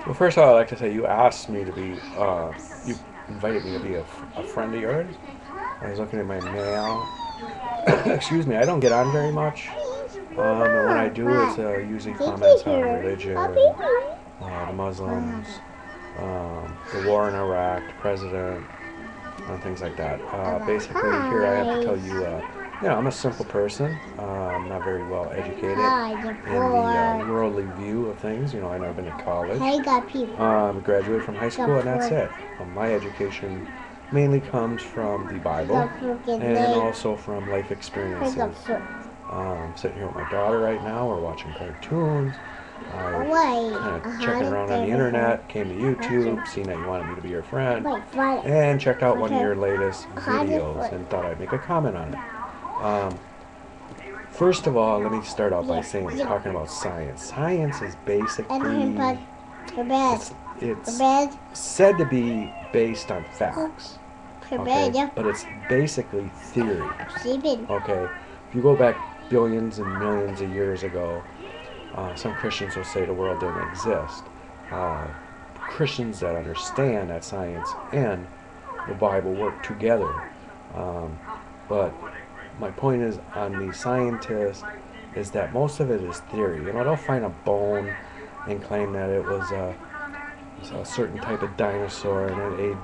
Well, first of all, I'd like to say you asked me to be, you invited me to be a friend of yours. I was looking at my mail. Excuse me, I don't get on very much. And when I do, it's usually comments on religion, the Muslims, the war in Iraq, the president, and things like that. Basically, here I have to tell you, I'm a simple person. I'm not very well educated in the worldly view of things. I've never been to college. Graduated from high school, and that's it. My education mainly comes from the Bible and also from life experiences. Sitting here with my daughter right now. We're watching cartoons. I was kind of checking around on the internet, came to YouTube, seen that you wanted me to be your friend, and checked out one of your latest videos and thought I'd make a comment on it. First of all, let me start off by talking about science. Science is basically, it's said to be based on facts, okay? But it's basically theory, okay? If you go back billions and millions of years ago, some Christians will say the world didn't exist. Christians that understand that science and the Bible work together. But my point is, on the scientists, is that most of it is theory. They'll find a bone and claim that it was a certain type of dinosaur and it ate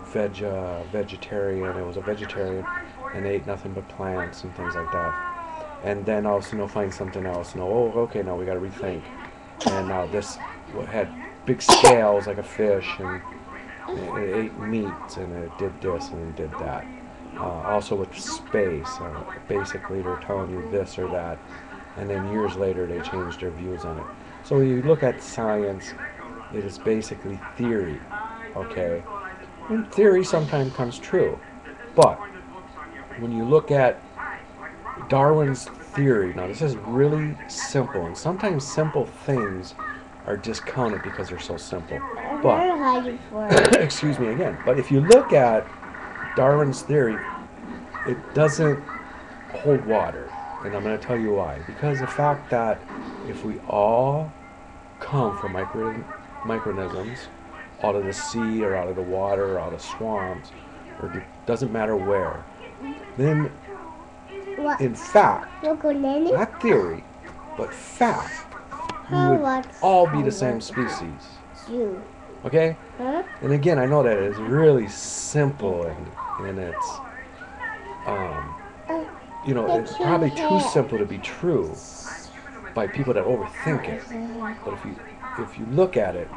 vegetarian. It was a vegetarian and ate nothing but plants and things like that. And then all of a sudden they'll find something else. Okay, now we got to rethink. And now this had big scales like a fish, and it ate meat, and it did this and it did that. Also with space, basically they're telling you this or that, and then years later they changed their views on it. So when you look at science, it is basically theory, okay? And theory sometimes comes true, but when you look at Darwin's theory, now this is really simple, and sometimes simple things are discounted because they're so simple. But, excuse me again, but if you look at Darwin's theory, it doesn't hold water, and I'm going to tell you why. Because the fact that if we all come from microorganisms out of the sea or out of the water or out of swamps, or it doesn't matter where, then in fact, not theory, but fact, we would all be the same species. Okay? And again, I know that it's really simple and it's, it's probably too simple to be true by people that overthink it. But if you look at it,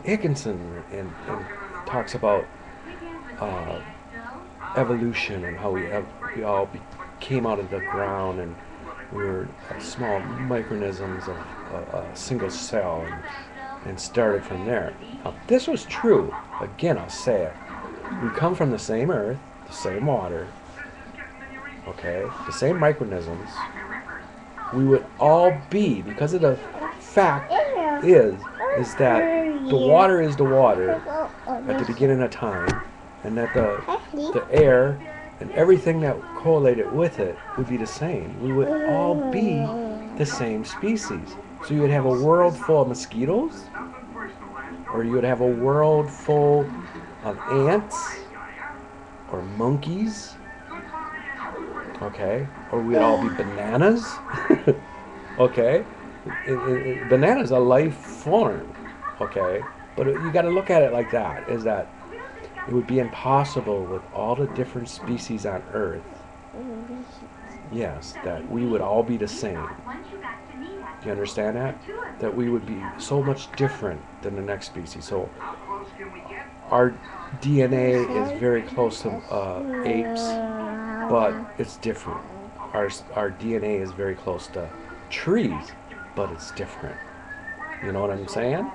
Higginson and talks about evolution and how we all came out of the ground and we were small microorganisms of a single cell and started from there. Now, if this was true, again, I'll say it. We come from the same earth, the same water, okay, the same microorganisms. We would all be, because of the fact is that the water is the water at the beginning of time, and that the air and everything that correlated with it would be the same. We would all be the same species. So you would have a world full of mosquitoes, or you would have a world full of ants, or monkeys, okay? Or we'd all be bananas, okay? Banana's a life form, okay? But you got to look at it like that, is that it would be impossible with all the different species on Earth, yes, that we would all be the same. Do you understand that? That we would be so much different than the next species. So our DNA is very close to apes, but it's different. Our DNA is very close to trees, but it's different. You know what I'm saying?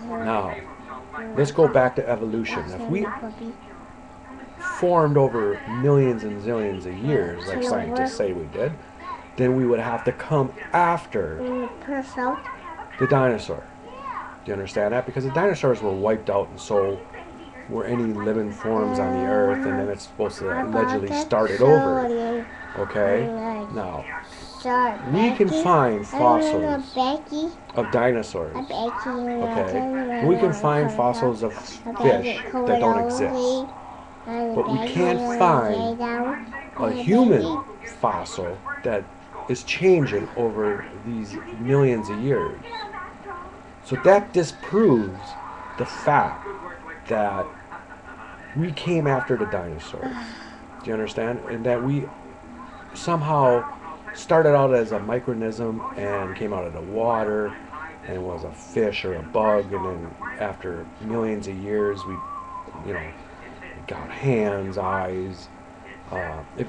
Now, let's go back to evolution. If we formed over millions and zillions of years, like scientists say we did, then we would have to come after the dinosaur. Do you understand that? Because the dinosaurs were wiped out, and so were any living forms on the earth, and then it's supposed to allegedly start it over. Okay? Now, we can find fossils of dinosaurs. Okay, we can find fossils of fish that don't exist, but we can't find a human fossil that is changing over these millions of years. So that disproves the fact that we came after the dinosaurs. Do you understand? And that we somehow started out as a microorganism and came out of the water and was a fish or a bug, and then after millions of years we, got hands, eyes.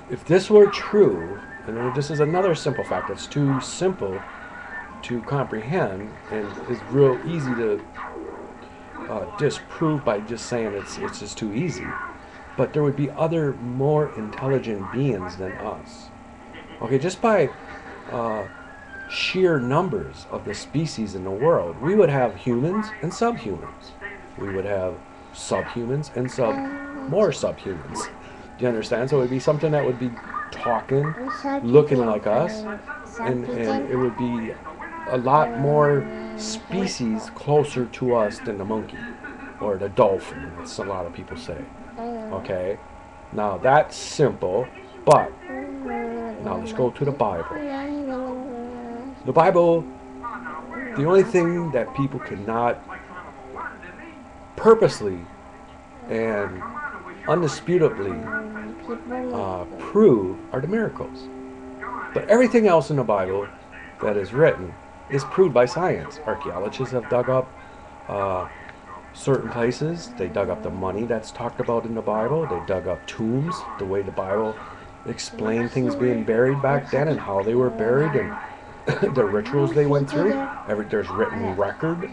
If this were true, and this is another simple fact that's too simple to comprehend and is real easy to disprove by just saying it's just too easy, but there would be other more intelligent beings than us. Okay, just by sheer numbers of the species in the world, we would have humans and subhumans. We would have subhumans and more subhumans. Do you understand? So it would be something that would be talking, looking like us, and it would be a lot more species closer to us than the monkey or the dolphin, as a lot of people say. Okay? Now that's simple, but now let's go to the Bible. The Bible, the only thing that people cannot purposely and undisputably prove are the miracles. But everything else in the Bible that is written is proved by science. Archaeologists have dug up certain places. They dug up the money that's talked about in the Bible. They dug up tombs, the way the Bible explained things being buried back then and how they were buried and the rituals they went through. There's written record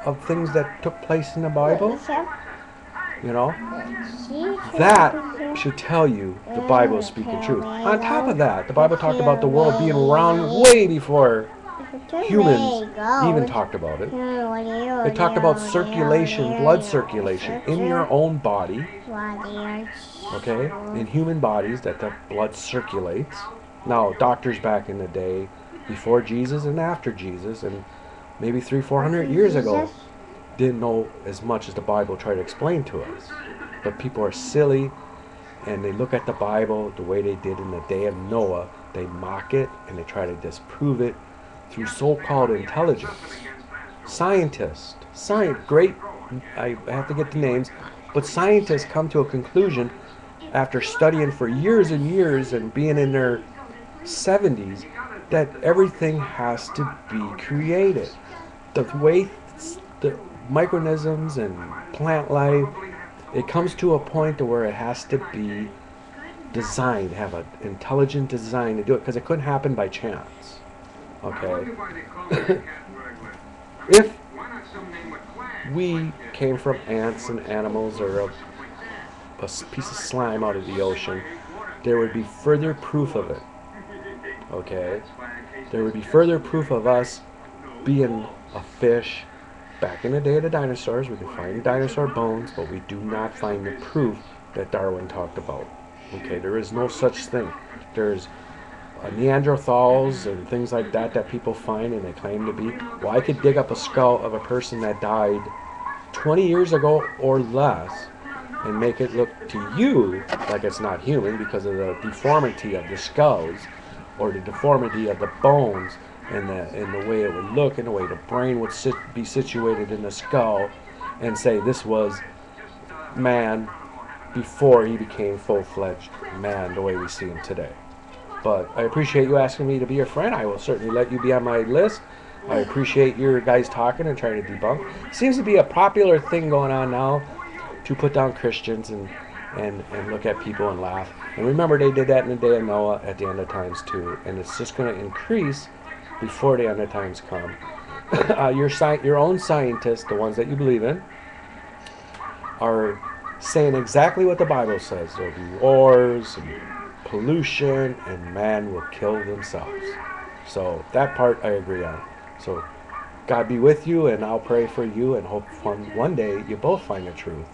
of things that took place in the Bible. That should tell you the Bible is speaking truth. On top of that, the Bible talked about the world being around way before humans even talked about it. It talked about circulation, blood circulation in your own body. Okay, in human bodies, that the blood circulates. Now, doctors back in the day, before Jesus and after Jesus, and maybe 300-400 years ago, didn't know as much as the Bible tried to explain to us. But people are silly, and they look at the Bible the way they did in the day of Noah. They mock it, and they try to disprove it through so-called intelligence. Scientists, great, I have to get the names, but scientists come to a conclusion after studying for years and years and being in their 70s that everything has to be created. The way the microorganisms and plant life, it comes to a point to where it has to be designed, have an intelligent design to do it, because it couldn't happen by chance. Okay? If we came from ants and animals or a piece of slime out of the ocean, there would be further proof of it. Okay? There would be further proof of us being a fish. Back in the day of the dinosaurs, we can find dinosaur bones, but we do not find the proof that Darwin talked about. Okay, there is no such thing. There's Neanderthals and things like that people find and they claim to be. Well, I could dig up a skull of a person that died 20 years ago or less and make it look to you like it's not human because of the deformity of the skulls or the deformity of the bones and the way it would look and the way the brain would be situated in the skull, and say this was man before he became full-fledged man the way we see him today. But I appreciate you asking me to be your friend. I will certainly let you be on my list. I appreciate your guys talking and trying to debunk. Seems to be a popular thing going on now to put down Christians and look at people and laugh. And remember, they did that in the day of Noah at the end of times too. And it's just going to increase before the end of times come. Your own scientists, the ones that you believe in, are saying exactly what the Bible says. There'll be wars and pollution, and man will kill themselves. So that part I agree on. So God be with you, and I'll pray for you, and hope one day you both find the truth.